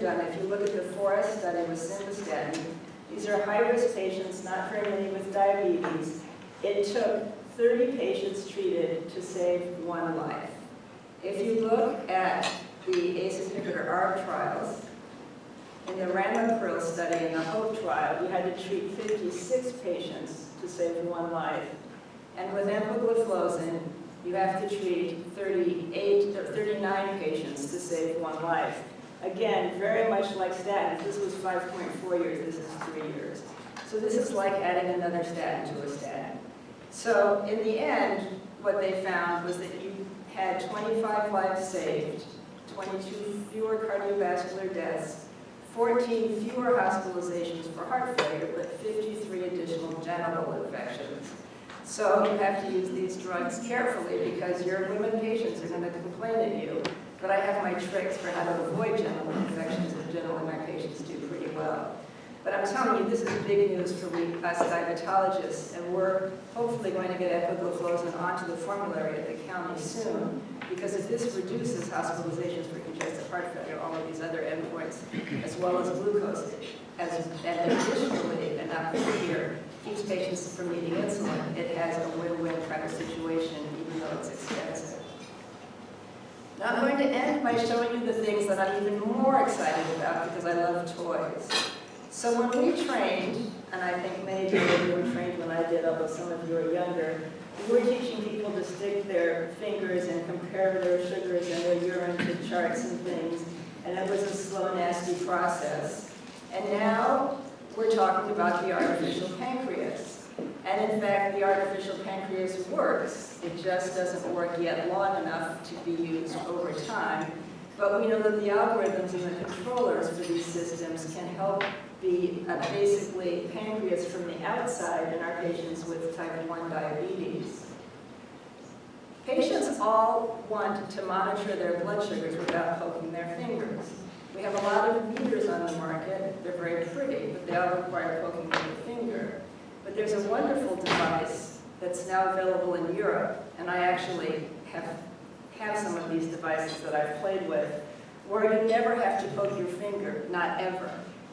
done. If you look at the FOREST study with simvastatin, these are high-risk patients, not very many with diabetes. It took 30 patients treated to save 1 life. If you look at the ACE inhibitor ARB trials, in the ramipril study and the HOPE trial, you had to treat 56 patients to save 1 life. And with empagliflozin, you have to treat 38 or 39 patients to save 1 life. Again, very much like statins. This was 5.4 years, this is 3 years. So this is like adding another statin to a statin. So in the end, what they found was that you had 25 lives saved, 22 fewer cardiovascular deaths, 14 fewer hospitalizations for heart failure, but 53 additional genital infections. So you have to use these drugs carefully because your women patients are going to complain at you. But I have my tricks for how to avoid genital infections, and generally my patients do pretty well. But I'm telling you, this is big news for us diabetologists, and we're hopefully going to get empagliflozin onto the formulary at the county soon, because if this reduces hospitalizations for congestive heart failure, all of these other endpoints, as well as glucose, and additionally, and not here, keeps patients from needing insulin, it has a win-win kind of situation, even though it's expensive. Now I'm going to end by showing you the things that I'm even more excited about because I love toys. So when we trained, and I think many of you were trained when I did, although some of you are younger, we were teaching people to stick their fingers and compare their sugars and their urine to charts and things, and it was a slow, nasty process. And now we're talking about the artificial pancreas. And in fact, the artificial pancreas works. It just doesn't work yet long enough to be used over time. But we know that the algorithms and the controllers for these systems can help be basically pancreas from the outside in our patients with type 1 diabetes. Patients all want to monitor their blood sugars without poking their fingers. We have a lot of meters on the market. They're very pretty, but they all require poking with the finger. But there's a wonderful device that's now available in Europe, and I actually have some of these devices that I've played with, where you never have to poke your finger, not ever.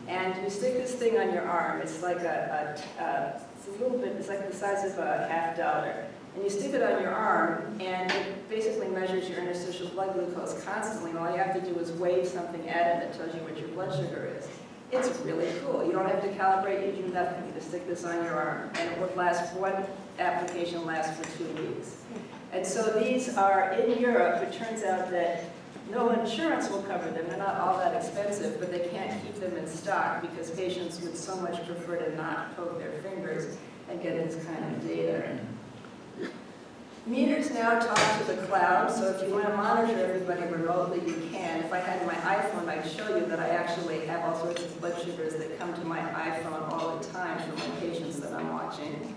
And you stick this thing on your arm. It's like it's a little bit, it's like the size of a $50. And you stick it on your arm, and it basically measures your interstitial blood glucose constantly. And all you have to do is wave something at it that tells you what your blood sugar is. It's really cool. You don't have to calibrate, you do nothing. You just stick this on your arm, and it would last, one application lasts for 2 weeks. And so these are in Europe. It turns out that no insurance will cover them. They're not all that expensive, but they can't keep them in stock because patients would so much prefer to not poke their fingers and get this kind of data. Meters now talk to the cloud, so if you want to monitor everybody remotely, you can. If I had my iPhone, I'd show you that I actually have all sorts of blood sugars that come to my iPhone all the time for my patients that I'm watching.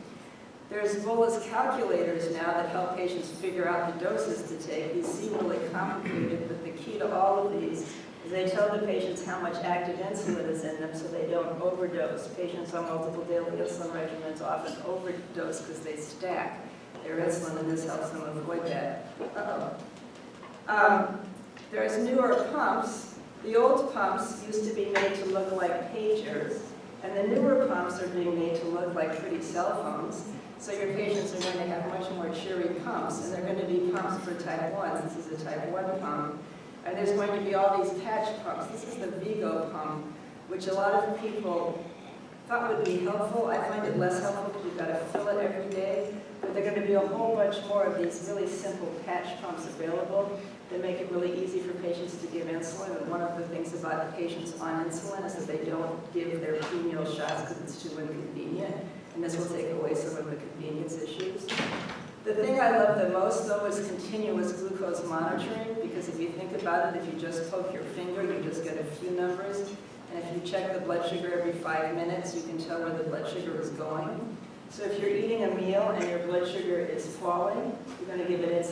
There's bolus calculators now that help patients figure out the doses to take. These seem really complicated, but the key to all of these is they tell the patients how much active insulin is in them so they don't overdose. Patients on multiple daily insulin regimens often overdose because they stack their insulin, and this helps them avoid that. There's newer pumps. The old pumps used to be made to look like pagers, and the newer pumps are being made to look like pretty cell phones. So your patients are going to have much more cheery pumps, and they're going to be pumps for type 1. This is a type 1 pump. And there's going to be all these patch pumps. This is the Vigo pump, which a lot of people thought would be helpful. I find it less helpful because you've got to fill it every day. But there are going to be a whole bunch more of these really simple patch pumps available that make it really easy for patients to give insulin. And one of the things about the patients on insulin is that they don't give their pre-meal shots because it's too inconvenient. And this will take away some of the convenience issues. The thing I love the most, though, is continuous glucose monitoring, because if you think about it, if you just poke your finger, you just get a few numbers. And if you check the blood sugar every 5 minutes, you can tell where the blood sugar is going. So if you're eating a meal and your blood sugar is falling, you're going to give an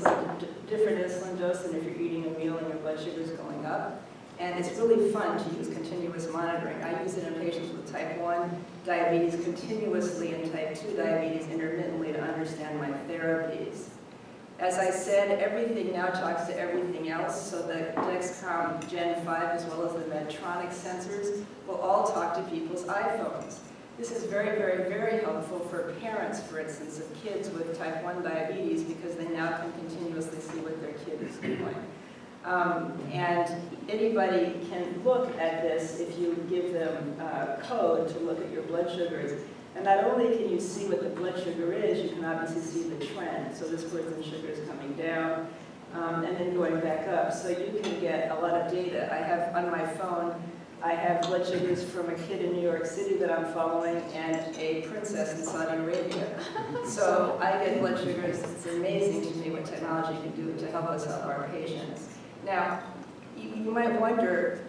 different insulin dose than if you're eating a meal and your blood sugar is going up. And it's really fun to use continuous monitoring. I use it in patients with type 1 diabetes continuously and type 2 diabetes intermittently to understand my therapies. As I said, everything now talks to everything else, so the Dexcom Gen 5 as well as the Medtronic sensors will all talk to people's iPhones. This is very, very, very helpful for parents, for instance, of kids with type 1 diabetes because they now can continuously see what their kid is doing. And anybody can look at this if you give them a code to look at your blood sugars. And not only can you see what the blood sugar is, you can obviously see the trend. So this person's sugar is coming down and then going back up. So you can get a lot of data. I have on my phone, I have blood sugars from a kid in New York City that I'm following and a princess in Saudi Arabia. So I get blood sugars. It's amazing to me what technology can do to help us help our patients. Now, you might wonder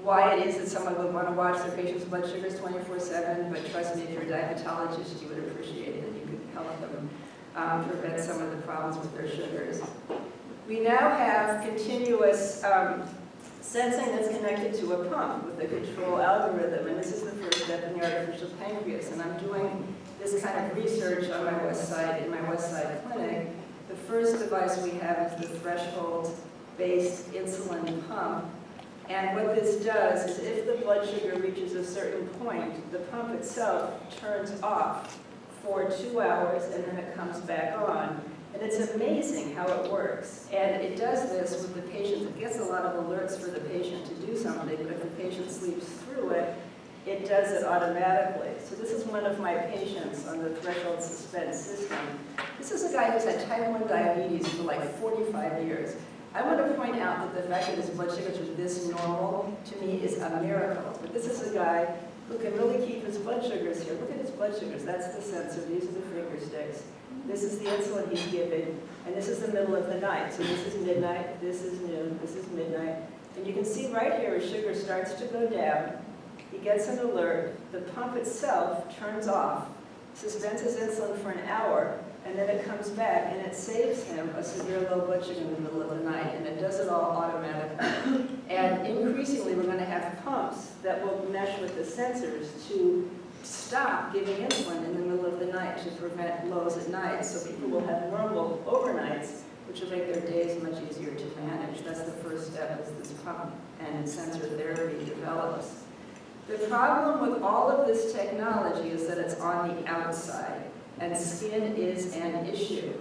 why it is that someone would want to watch their patient's blood sugars 24/7, but trust me, if you're a diabetologist, you would appreciate it. You could help them prevent some of the problems with their sugars. We now have continuous sensing that's connected to a pump with a control algorithm, and this is the first step in the artificial pancreas. And I'm doing this kind of research on my West Side, in my West Side clinic. The first device we have is the threshold-based insulin pump. And what this does is if the blood sugar reaches a certain point, the pump itself turns off for 2 hours and then it comes back on. And it's amazing how it works. And it does this with the patient. It gets a lot of alerts for the patient to do something, but if the patient sleeps through it, it does it automatically. So this is one of my patients on the threshold suspense system. This is a guy who's had type 1 diabetes for like 45 years. I want to point out that the fact that his blood sugars are this normal, to me, is a miracle. But this is a guy who can really keep his blood sugars here. Look at his blood sugars. That's the sensor. These are the finger sticks. This is the insulin he's given. And this is the middle of the night. So this is midnight, this is noon, this is midnight. And you can see right here his sugar starts to go down. He gets an alert. The pump itself turns off, suspends his insulin for an hour, and then it comes back, and it saves him a severe low blood sugar in the middle of the night, and it does it all automatically. And increasingly, we're going to have pumps that will mesh with the sensors to stop giving insulin in the middle of the night to prevent lows at night, so people will have normal overnights, which will make their days much easier to manage. That's the first step, as this pump and sensor therapy develops. The problem with all of this technology is that it's on the outside, and skin is an issue.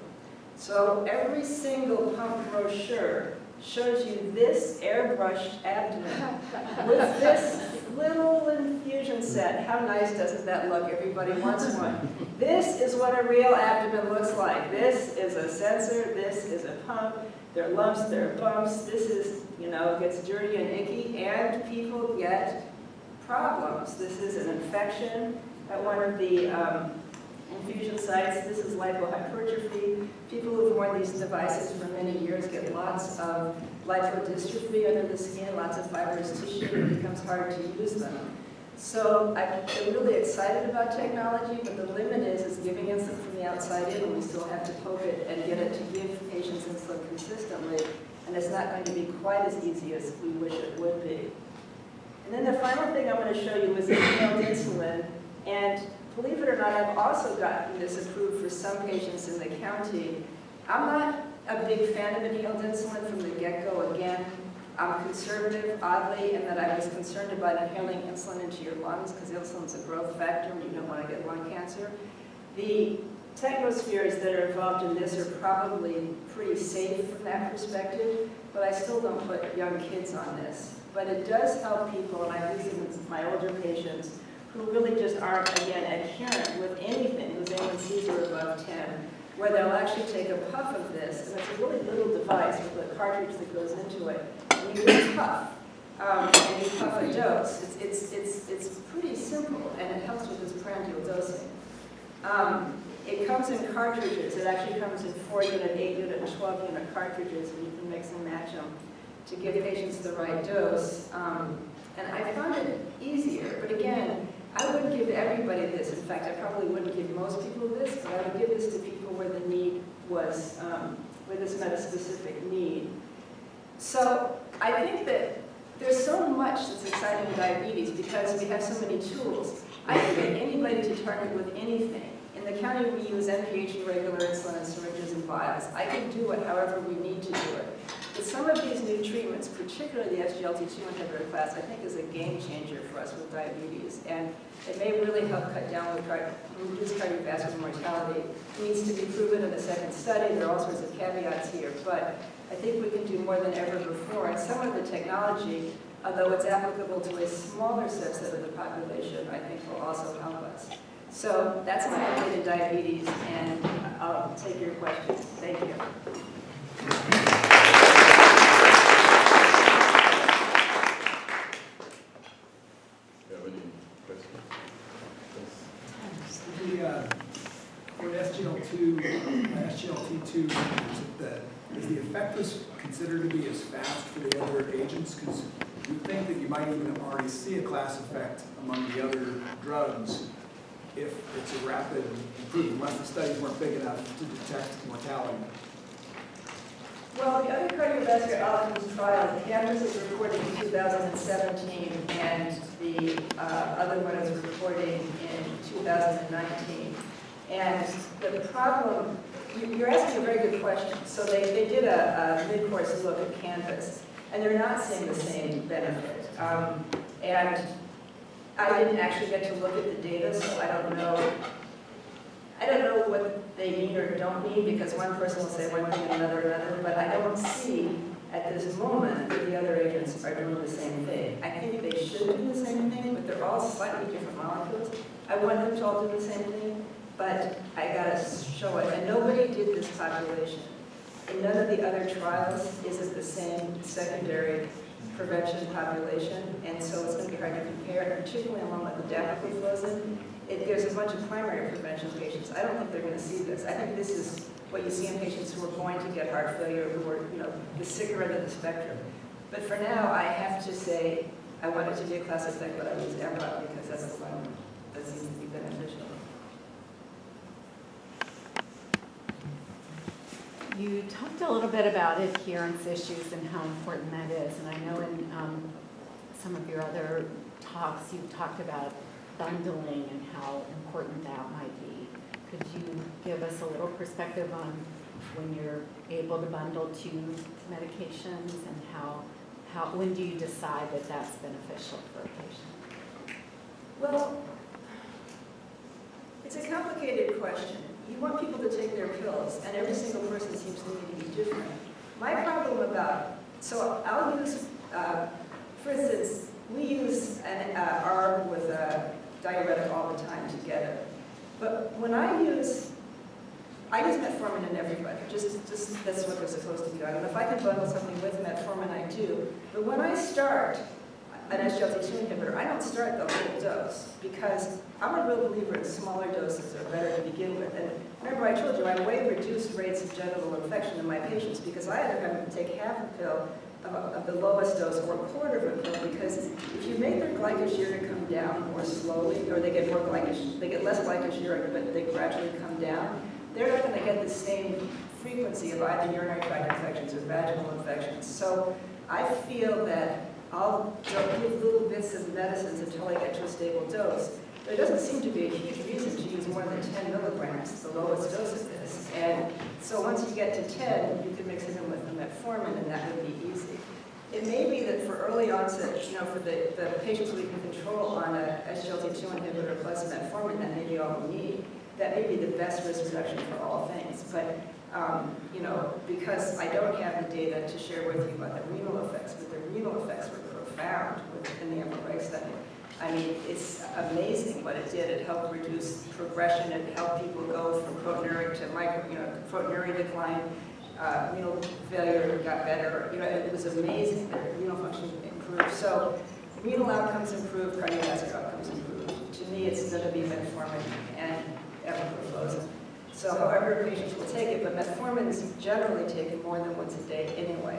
So every single pump brochure shows you this airbrushed abdomen with this little infusion set. How nice doesn't that look? Everybody wants one. This is what a real abdomen looks like. This is a sensor, this is a pump. There are lumps, there are bumps. This is, gets dirty and icky, and people get problems. This is an infection at one of the infusion sites. This is lipohypertrophy. People who've worn these devices for many years get lots of lipodystrophy under the skin, lots of fibrous tissue. It becomes hard to use them. So I'm really excited about technology, but the limit is giving insulin from the outside in, and we still have to poke it and get it to give patients insulin consistently. And it's not going to be quite as easy as we wish it would be. And then the final thing I'm going to show you is inhaled insulin. And believe it or not, I've also gotten this approved for some patients in the county. I'm not a big fan of inhaled insulin from the get-go. Again, I'm conservative, oddly, in that I was concerned about inhaling insulin into your lungs because insulin is a growth factor and you don't want to get lung cancer. The technospheres that are involved in this are probably pretty safe from that perspective, but I still don't put young kids on this. But it does help people, and I've used it with my older patients, who really just aren't, again, adherent with anything, whose A1Cs are above 10, where they'll actually take a puff of this, and it's a really little device with a cartridge that goes into it, and you just puff, and you puff a dose. It's pretty simple, and it helps with this prandial dosing. It comes in cartridges. It actually comes in 4-unit, 8-unit, and 12-unit cartridges, and you can mix and match them to give patients the right dose. And I found it easier, but again, I wouldn't give everybody this. In fact, I probably wouldn't give most people this, but I would give this to people where the need was, where this met a specific need. So I think that there's so much that's exciting in diabetes because we have so many tools. I can get anybody to target with anything. In the county, we use NPH regular insulin and syringes and vials. I can do it however we need to do it. But some of these new treatments, particularly the SGLT2 inhibitor class, I think is a game changer for us with diabetes. And it may really help cut down with reduce cardiovascular mortality. It needs to be proven in the second study. There are all sorts of caveats here. But I think we can do more than ever before. And some of the technology, although it's applicable to a smaller subset of the population, I think will also help us. So that's my update in diabetes, and I'll take your questions. Thank you. For SGLT2, is the effect considered to be as fast for the other agents? Because you think that you might even already see a class effect among the other drugs if it's a rapid improvement, unless the studies weren't big enough to detect mortality. Well, the other cardiovascular outcomes trial, the Canvas is reporting in 2017, and the other one is reporting in 2019. And the problem, you're asking a very good question. So they did a mid-course look at Canvas, and they're not seeing the same benefit. And I didn't actually get to look at the data, so I don't know what they mean or don't mean, because one person will say one thing and another, but I don't see at this moment that the other agents are doing the same thing. I think they should do the same thing, but they're all slightly different molecules. I want them to all do the same thing, but I gotta show it. And nobody did this population. In none of the other trials is it the same secondary prevention population, and so it's going to be hard to compare, particularly along with the dapagliflozin. There's a bunch of primary prevention patients. I don't think they're going to see this. I think this is what you see in patients who are going to get heart failure, who are, the sicker end of the spectrum. But for now, I have to say I want it to be a class effect, but I use EMRA because that's the one that seems to be beneficial. You talked a little bit about adherence issues and how important that is, and I know in some of your other talks you've talked about bundling and how important that might be. Could you give us a little perspective on when you're able to bundle two medications and when do you decide that that's beneficial for a patient? Well, it's a complicated question. You want people to take their pills, and every single person seems to me to be different. My problem so I'll use, for instance, we use an ARB with a diuretic all the time together. But when I use metformin in everybody, just that's what they're supposed to do. I don't know if I can bundle something with metformin, I do. But when I start an SGLT2 inhibitor, I don't start the whole dose because I'm a real believer in smaller doses are better to begin with. And remember I told you I have way reduced rates of genital infection in my patients because I either have to take half a pill of the lowest dose or a quarter of a pill, because if you make their glycosuria come down more slowly, or they get less glycosuria but they gradually come down, they're not going to get the same frequency of either urinary tract infections or vaginal infections. So I feel that I'll give little bits of medicines until I get to a stable dose. There doesn't seem to be a huge reason to use more than 10 milligrams, the lowest dose of this. And so once you get to 10, you can mix it in with the metformin, and that would be easy. It may be that for early onset, for the patients we can control on a SGLT2 inhibitor plus metformin, that may be all we need. That may be the best risk reduction for all things. But because I don't have the data to share with you about the renal effects, but the renal effects were profound in the MRI study. I mean, it's amazing what it did. It helped reduce progression. It helped people go from proteinuria to proteinuria decline. Renal failure got better. It was amazing. Their renal function improved. So renal outcomes improved, cardiovascular outcomes improved. To me, it's going to be metformin and empagliflozin. So however patients will take it, but metformin is generally taken more than once a day anyway,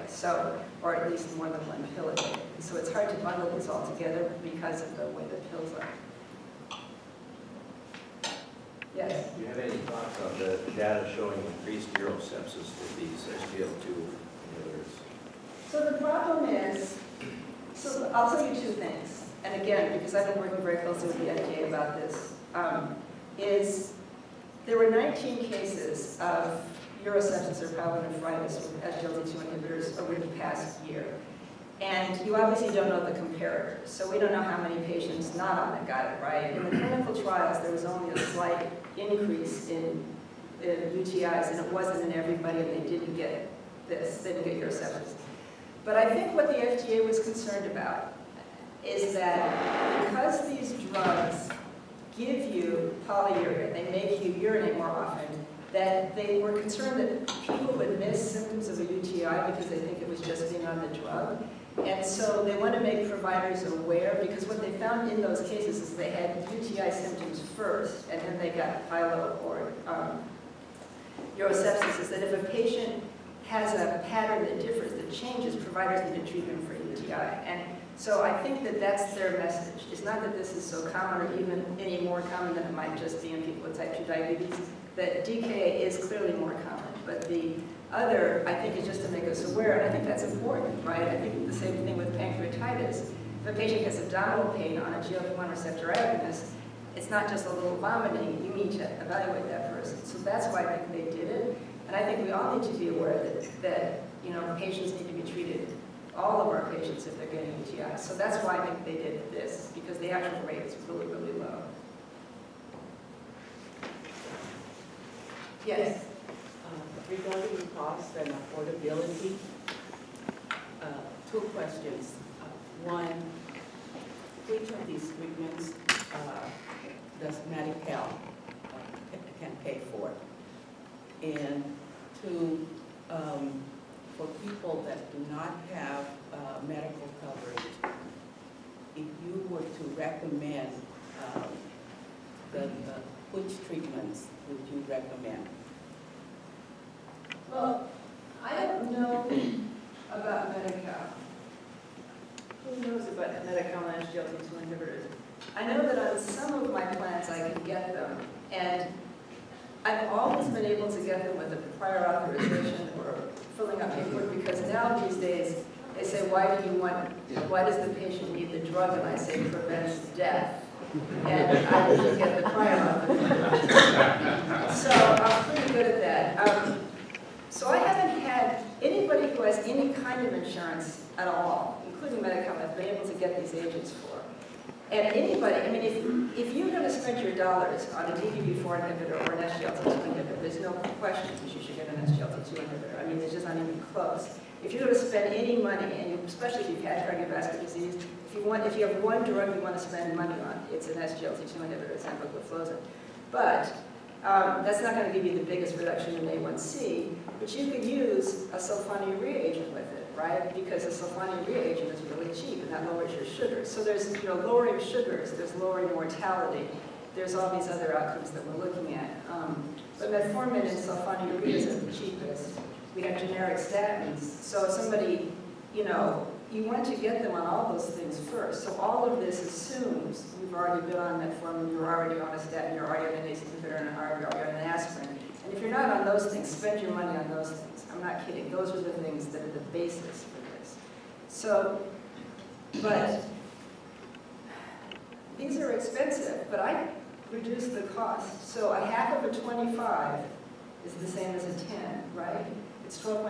or at least more than one pill a day. So it's hard to bundle this all together because of the way the pills are. Yes? Do you have any thoughts on the data showing increased neurosepsis with these SGLT2 inhibitors? So the problem is, I'll tell you two things. And again, because I've been working very closely with the FDA about this, is there were 19 cases of urosepsis or pyelonephritis with SGLT2 inhibitors over the past year. And you obviously don't know the comparators, so we don't know how many patients not on it got it, right? In the clinical trials, there was only a slight increase in UTIs, and it wasn't in everybody, and they didn't get this, they didn't get urosepsis. But I think what the FDA was concerned about is that because these drugs give you polyuria, they make you urinate more often, that they were concerned that people would miss symptoms of a UTI because they think it was just being on the drug. And so they want to make providers aware, because what they found in those cases is they had UTI symptoms first, and then they got pyelo or urosepsis, is that if a patient has a pattern that differs, that changes, providers need to treat them for UTI. And so I think that that's their message. It's not that this is so common or even any more common than it might just be in people with type 2 diabetes, that DKA is clearly more common. But the other, I think, is just to make us aware, and I think that's important, right? I think the same thing with pancreatitis. If a patient has abdominal pain on a GLP-1 receptor agonist, it's not just a little vomiting, you need to evaluate that person. So that's why I think they did it. And I think we all need to be aware that patients need to be treated, all of our patients, if they're getting UTI. So that's why I think they did this, because the actual rate is really, really low. Yes? Regarding cost and affordability, two questions. One, which of these treatments does Medi-Cal can pay for? And two, for people that do not have medical coverage, if you were to recommend which treatments would you recommend? Well, I don't know about Medi-Cal. Who knows about Medi-Cal and SGLT2 inhibitors? I know that on some of my plans I can get them, and I've always been able to get them with a prior authorization or filling out paperwork, because now these days they say, why does the patient need the drug? And I say, prevents death. And I usually get the prior authorization. So I'm pretty good at that. So I haven't had anybody who has any kind of insurance at all, including Medi-Cal, have been able to get these agents for. And anybody, I mean, if you're going to spend your dollars on a DPP-4 inhibitor or an SGLT2 inhibitor, there's no question that you should get an SGLT2 inhibitor. I mean, it's just not even close. If you're going to spend any money, and especially if you've had cardiovascular disease, if you have one drug you want to spend money on, it's an SGLT2 inhibitor, it's empagliflozin. But that's not going to give you the biggest reduction in A1C, but you could use a sulfonylurea agent with it, right? Because a sulfonylurea agent is really cheap, and that lowers your sugars. So there's lowering sugars, there's lowering mortality, there's all these other outcomes that we're looking at. But metformin and sulfonylurea is the cheapest. We have generic statins. So if somebody, you want to get them on all those things first. So all of this assumes you've already been on metformin, you're already on a statin, you're already on an ACE inhibitor, and you're already on an aspirin. And if you're not on those things, spend your money on those things. I'm not kidding. Those are the things that are the basis for this. So, but these are expensive, but I reduce the cost. So a half of a 25 is the same as a 10, right? It's 12.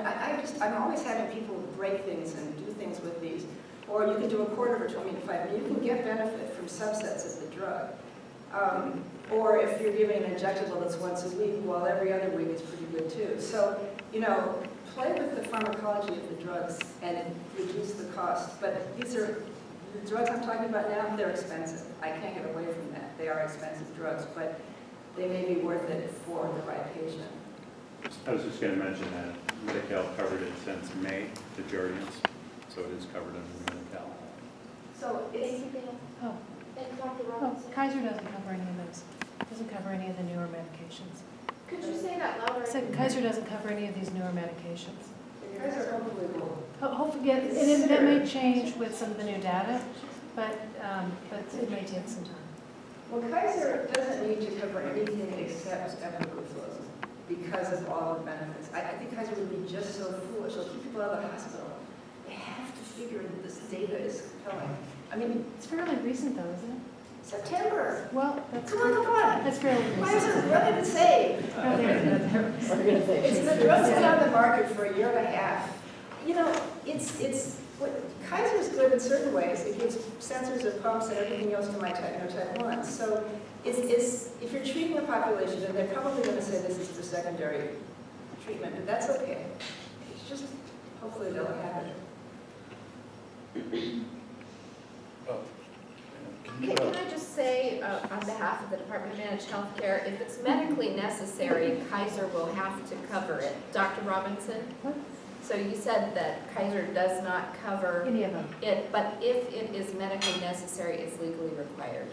I'm always having people break things and do things with these. Or you can do a quarter of a 25, and you can get benefit from subsets of the drug. Or if you're giving an injectable that's once a week, well, every other week is pretty good too. So, play with the pharmacology of the drugs and reduce the cost. But these are, the drugs I'm talking about now, they're expensive. I can't get away from that. They are expensive drugs, but they may be worth it for the right patient. I was just going to mention that Medi-Cal covered it since May, the Jardians, so it is covered under Medi-Cal. So it's, Oh, And Dr. oh, Robinson, Kaiser doesn't cover any of those. Doesn't cover any of the newer medications. could you say that louder? So Kaiser doesn't cover any of these newer medications. you guys are unbelievable. Hopefully, and that may change with some of the new data, but it may take some time. Well, Kaiser doesn't need to cover anything except empagliflozin because of all the benefits. I think Kaiser would be just so foolish. They'll keep people out of the hospital. They have to figure that this data is compelling. I mean, It's fairly recent though, isn't it? September. Well, that's, Come on. that's fairly Why is recent. it ready to say? Organization. It's the drug's been on the market for a year and a half. You know, Kaiser's good in certain ways. It gives sensors and pumps and everything else to my type 1. So if you're treating a population, then they're probably going to say this is for secondary treatment, but that's okay. It's just, hopefully they'll have it. Can I just say, on behalf of the Department of Managed Healthcare, if it's medically necessary, Kaiser will have to cover it. Dr. Robinson? What? So you said that Kaiser does not cover Any of them. it, but if it is medically necessary, it's legally required.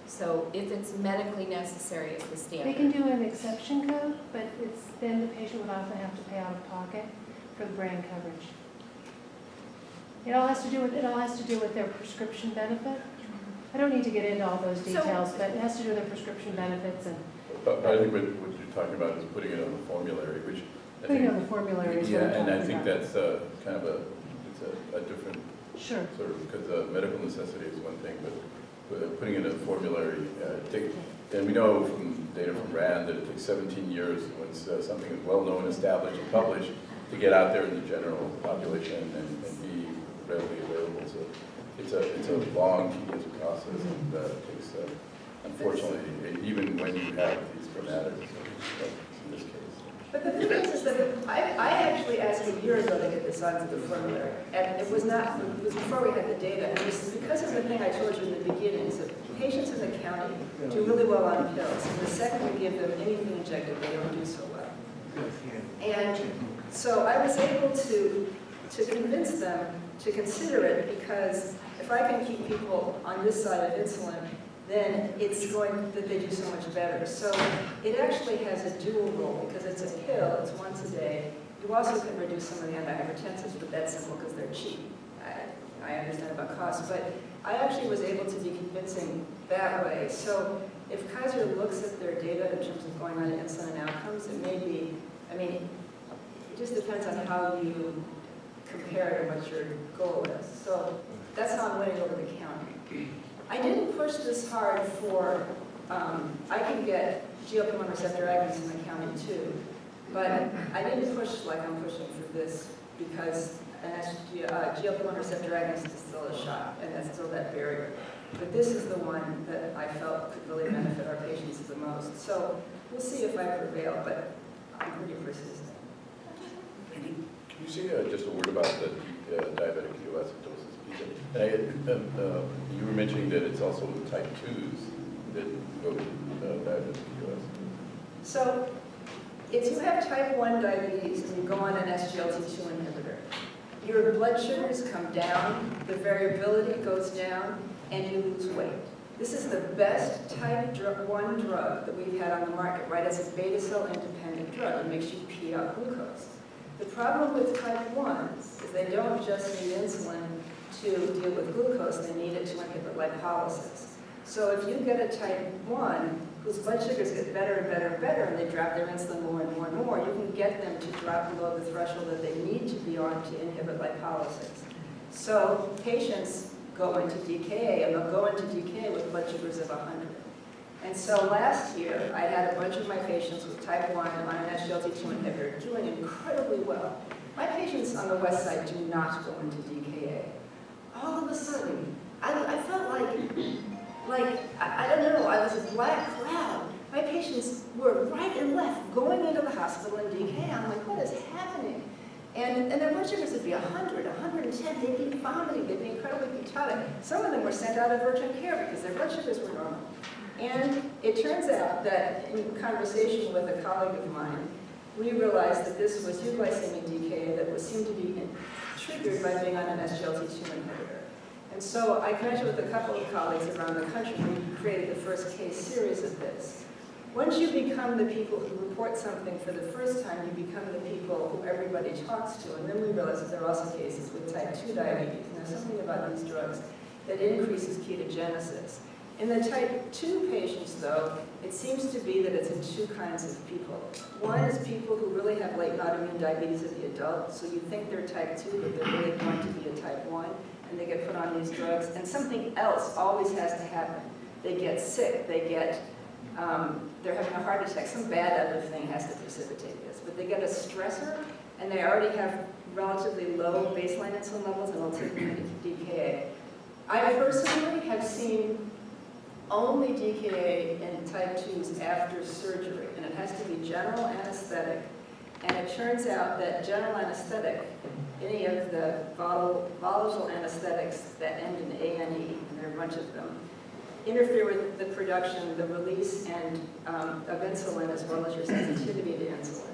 So if it's medically necessary, it's the They standard. can do an exception code, but then the patient would often have to pay out of pocket for the brand coverage. It all has to do with their prescription benefit. I don't need to get into all those details, but it has to do with their prescription benefits and But I think what you're talking about is putting it on the formulary, which I putting think, on the formulary is what yeah, I'm and I talking think about. that's kind of it's a different Sure. sort of, because medical necessity is one thing, but putting it in a formulary, and we know from data from RAND that it takes 17 years once something is well-known, established, and published to get out there in the general population and be readily available. So it's a long, tedious process, and it takes, unfortunately, even when you have these dramatics, in this case. But the thing is that I actually asked a year ago to get this onto the formulary, and it was before we had the data, and it was because of the thing I told you in the beginning, is that patients in the county do really well on pills, and the second we give them anything injected, they don't do so well. And so I was able to convince them to consider it, because if I can keep people on this side of insulin, then it's going that they do so much better. So it actually has a dual role, because it's a pill, it's once a day. You also can reduce some of the antihypertensives, but that's simple because they're cheap. I understand about cost, but I actually was able to be convincing that way. So if Kaiser looks at their data in terms of going on insulin and outcomes, it may be, I mean, it just depends on how you compare it and what your goal is. So that's how I'm winning over the county. I didn't push this hard for, I can get GLP-1 receptor agonists in the county too, but I didn't push like I'm pushing for this, because GLP-1 receptor agonist is still a shot, and that's still that barrier. But this is the one that I felt could really benefit our patients the most. So we'll see if I prevail, but I'm pretty persistent. Can you say just a word about the diabetic ketoacidosis? You were mentioning that it's also type 2s that go to diabetic ketoacidosis. So if you have type 1 diabetes and you go on an SGLT2 inhibitor, your blood sugars come down, the variability goes down, and you lose weight. This is the best type 1 drug that we've had on the market, right? It's a beta cell independent drug. It makes you pee out glucose. The problem with type 1s is they don't just need insulin to deal with glucose, they need it to inhibit lipolysis. So if you get a type 1 whose blood sugars get better and better and better, and they drop their insulin more and more and more, you can get them to drop below the threshold that they need to be on to inhibit lipolysis. So patients go into DKA, and they'll go into DKA with blood sugars of 100. And so last year, I had a bunch of my patients with type 1 on an SGLT2 inhibitor doing incredibly well. My patients on the west side do not go into DKA. All of a sudden, I felt like I don't know, I was a black cloud. My patients were right and left going into the hospital in DKA. I'm like, what is happening? And their blood sugars would be 100, 110. They'd be vomiting. They'd be incredibly ketotic. Some of them were sent out of urgent care because their blood sugars were normal. And it turns out that in conversation with a colleague of mine, we realized that this was euglycemic DKA that was seemed to be triggered by being on an SGLT2 inhibitor. And so I connected with a couple of colleagues around the country, and we created the first case series of this. Once you become the people who report something for the first time, you become the people who everybody talks to. And then we realized that there are also cases with type 2 diabetes. And there's something about these drugs that increases ketogenesis. In the type 2 patients, though, it seems to be that it's in two kinds of people. One is people who really have latent autoimmune diabetes as the adult, so you think they're type 2, but they're really going to be a type 1, and they get put on these drugs. And something else always has to happen. they get sick, they're having a heart attack, some bad other thing has to precipitate this, but they get a stressor, and they already have relatively low baseline insulin levels, and it'll take them into DKA. I personally have seen only DKA in type 2s after surgery, and it has to be general anesthetic. And it turns out that general anesthetic, any of the volatile anesthetics that end in ANE, and there are a bunch of them, interfere with the production, the release, and of insulin, as well as your sensitivity to insulin.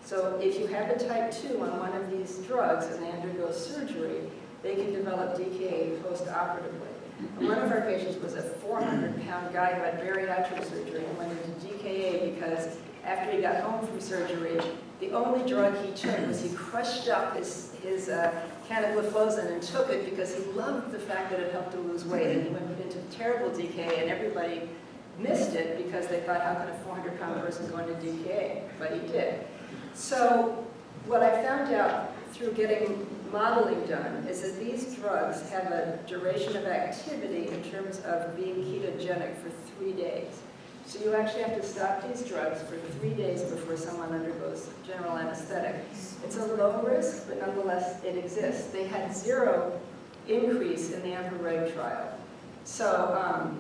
So if you have a type 2 on one of these drugs and they undergo surgery, they can develop DKA post-operatively. And one of our patients was a 400-pound guy who had bariatric surgery and went into DKA because after he got home from surgery, the only drug he took was he crushed up his canagliflozin and took it because he loved the fact that it helped him lose weight. And he went into terrible DKA, and everybody missed it because they thought, how can a 400-pound person go into DKA? But he did. So what I found out through getting modeling done is that these drugs have a duration of activity in terms of being ketogenic for 3 days. So you actually have to stop these drugs for 3 days before someone undergoes general anesthetic. It's a low risk, but nonetheless it exists. They had 0 increase in the EMPA-REG trial. So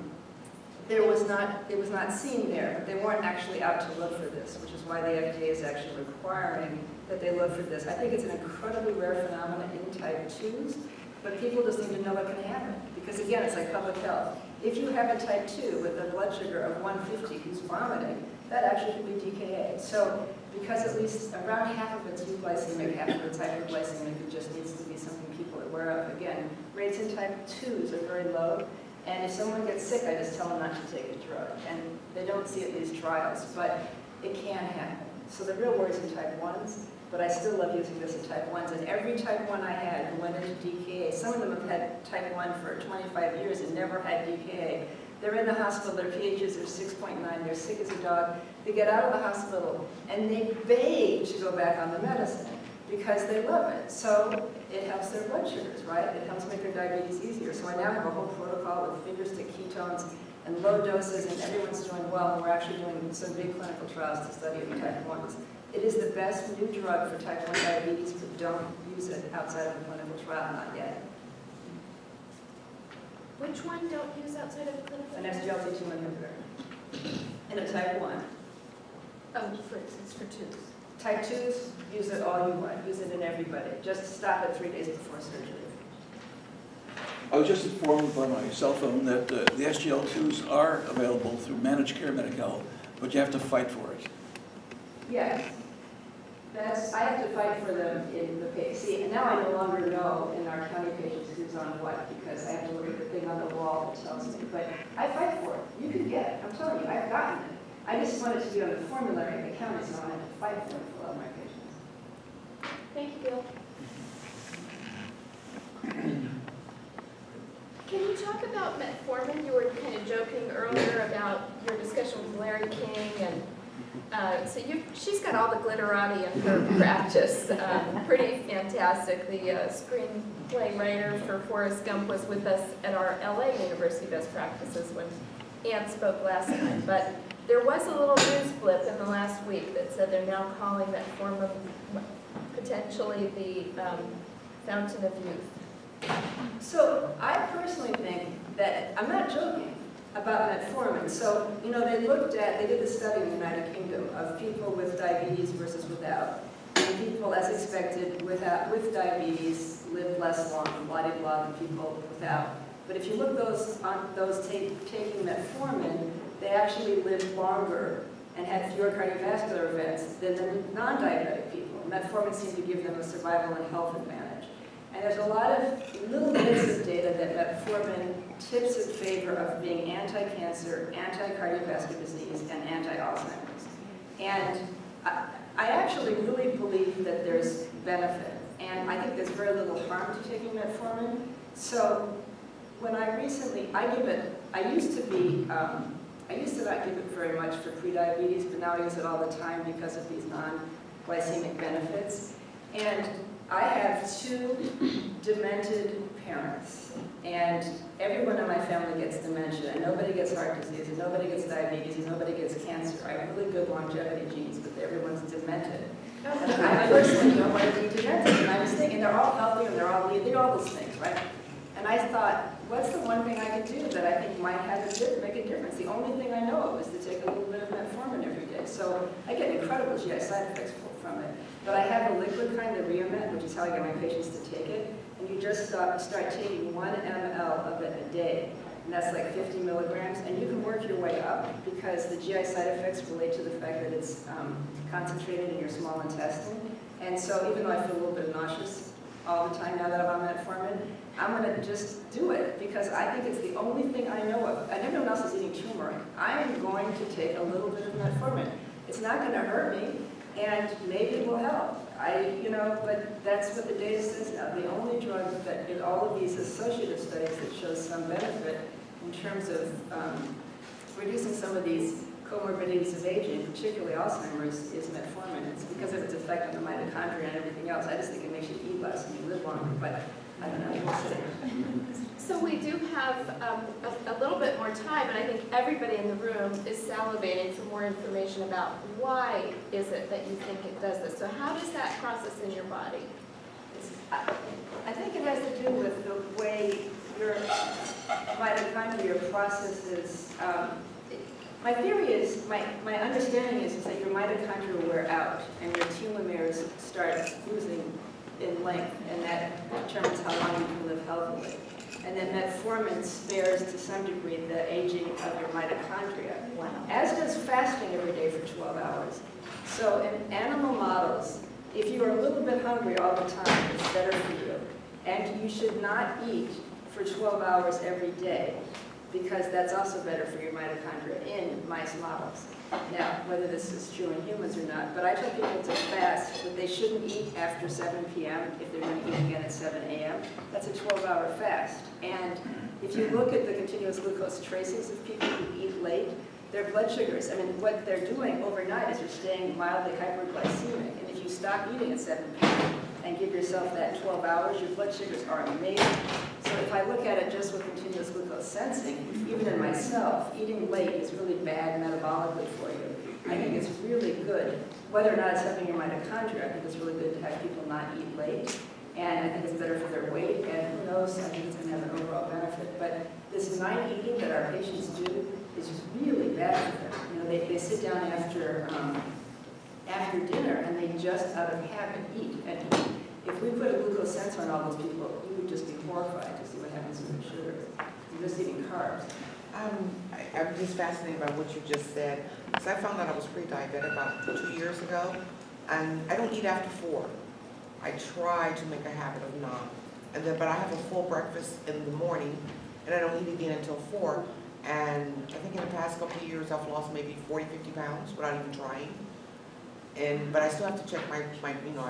it was not seen there, but they weren't actually out to look for this, which is why the FDA is actually requiring that they look for this. I think it's an incredibly rare phenomenon in type 2s, but people just need to know what can happen. Because again, it's like public health. If you have a type 2 with a blood sugar of 150 who's vomiting, that actually could be DKA. So because at least around half of it's euglycemic, half of it's hyperglycemic, it just needs to be something people are aware of. Again, rates in type 2s are very low. And if someone gets sick, I just tell them not to take the drug. And they don't see it in these trials, but it can happen. So the real worry is in type 1s, but I still love using this in type 1s. And every type 1 I had who went into DKA, some of them have had type 1 for 25 years and never had DKA. They're in the hospital, their pHs are 6.9, they're sick as a dog. They get out of the hospital and they beg to go back on the medicine because they love it. So it helps their blood sugars, right? It helps make their diabetes easier. So I now have a whole protocol with finger stick ketones and low doses, and everyone's doing well, and we're actually doing some big clinical trials to study it in type 1s. It is the best new drug for type 1 diabetes, but don't use it outside of a clinical trial, not yet. Which one don't use outside of the clinical? An SGLT2 inhibitor in a type 1. Oh, it's for 2s. Type 2s, use it all you want. Use it in everybody. Just stop it 3 days before surgery. I was just informed by my cell phone that the SGLT2s are available through managed care Medi-Cal, but you have to fight for it. Yes. I have to fight for them in the page. See, and now I no longer know in our county patients who's on what, because I have to look at the thing on the wall that tells me. But I fight for it. You can get it. I'm telling you, I've gotten it. I just want it to be on the formulary in the county, so I don't have to fight for it for all my patients. Thank you, Bill. Can you talk about metformin? You were kind of joking earlier about your discussion with Larry King, and she's got all the glitterati in her practice. Pretty fantastic. The screenplay writer for Forrest Gump was with us at our LA University Best Practices when Ann spoke last time. But there was a little news blip in the last week that said they're now calling metformin potentially the fountain of youth. So I personally think that, I'm not joking about metformin. So, you know, they did a study in the United Kingdom of people with diabetes versus without. And people, as expected, with diabetes live less long, blah-de-blah, than people without. But if you look those taking metformin, they actually lived longer and had fewer cardiovascular events than the non-diabetic people. Metformin seemed to give them a survival and health advantage. And there's a lot of little bits of data that metformin tips in favor of being anti-cancer, anti-cardiovascular disease, and anti-Alzheimer's. And I actually really believe that there's benefit. And I think there's very little harm to taking metformin. So when I used to not give it very much for prediabetes, but now I use it all the time because of these non-glycemic benefits. And I have 2 demented parents, and everyone in my family gets dementia, and nobody gets heart disease, and nobody gets diabetes, and nobody gets cancer. I have really good longevity genes, but everyone's demented. I personally don't want to be demented, and I was thinking they're all healthy and they do all those things, right? And I thought, what's the one thing I could do that I think might make a difference? The only thing I know of is to take a little bit of metformin every day. So I get incredible GI side effects from it. But I have a liquid kind of Riomet, which is how I get my patients to take it. And you just start taking 1 ml of it a day. And that's like 50 milligrams. And you can work your way up because the GI side effects relate to the fact that it's concentrated in your small intestine. And so even though I feel a little bit nauseous all the time now that I'm on metformin, I'm going to just do it because I think it's the only thing I know of. And everyone else is eating turmeric. I am going to take a little bit of metformin. It's not going to hurt me, and maybe it will help. But that's what the data says now. The only drug that in all of these associative studies that shows some benefit in terms of reducing some of these comorbidities of aging, particularly Alzheimer's, is metformin. It's because of its effect on the mitochondria and everything else. I just think it makes you eat less and you live longer, but I don't know, we'll see. So we do have a little bit more time, and I think everybody in the room is salivating for more information about why is it that you think it does this. So how does that process in your body? I think it has to do with the way your mitochondria processes. My theory is, my understanding is that your mitochondria wear out and your telomeres start losing in length, and that determines how long you can live healthily. And then metformin spares to some degree the aging of your mitochondria. Wow. As does fasting every day for 12 hours. So in animal models, if you are a little bit hungry all the time, it's better for you. And you should not eat for 12 hours every day, because that's also better for your mitochondria in mice models. Now, whether this is true in humans or not, but I tell people to fast, but they shouldn't eat after 7 p.m. if they're going to eat again at 7 a.m. That's a 12-hour fast. And if you look at the continuous glucose tracings of people who eat late, their blood sugars, what they're doing overnight is they're staying mildly hyperglycemic. And if you stop eating at 7 p.m. and give yourself that 12 hours, your blood sugars are amazing. So if I look at it just with continuous glucose sensing, even in myself, eating late is really bad metabolically for you. I think it's really good, whether or not it's helping your mitochondria, I think it's really good to have people not eat late. And I think it's better for their weight, and who knows, I think it's going to have an overall benefit. But this night eating that our patients do is really bad for them. They sit down after dinner and they just out of habit eat and eat. If we put a glucose sensor on all those people, you would just be horrified to see what happens to their sugars. You're just eating carbs. I'm just fascinated by what you just said. Because I found out I was pre-diabetic about 2 years ago, and I don't eat after 4. I try to make a habit of not. But I have a full breakfast in the morning, and I don't eat again until 4. And I think in the past couple of years, I've lost maybe 40, 50 pounds without even trying. But I still have to check I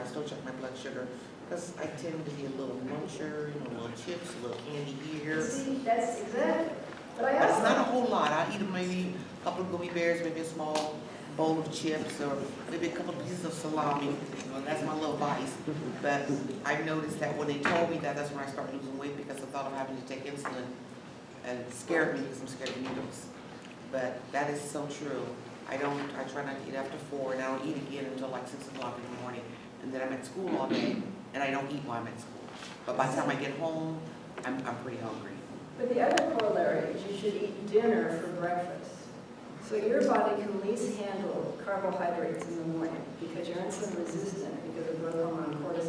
still check my blood sugar, because I tend to be a little muncher, a little chips, a little candy here. See, that's exactly. But it's not a whole lot. I'll eat maybe a couple of gummy bears, maybe a small bowl of chips, or maybe a couple of pieces of salami. That's my little vice. But I've noticed that when they told me that, that's when I started losing weight, because I thought of having to take insulin, and it scared me because I'm scared of needles. But that is so true. I try not to eat after 4, and I don't eat again until like 6 o'clock in the morning. And then I'm at school all day, and I don't eat while I'm at school. But by the time I get home, I'm pretty hungry. But the other corollary is you should eat dinner for breakfast. So your body can least handle carbohydrates in the morning because you're insulin resistant because of growth hormone cortisol.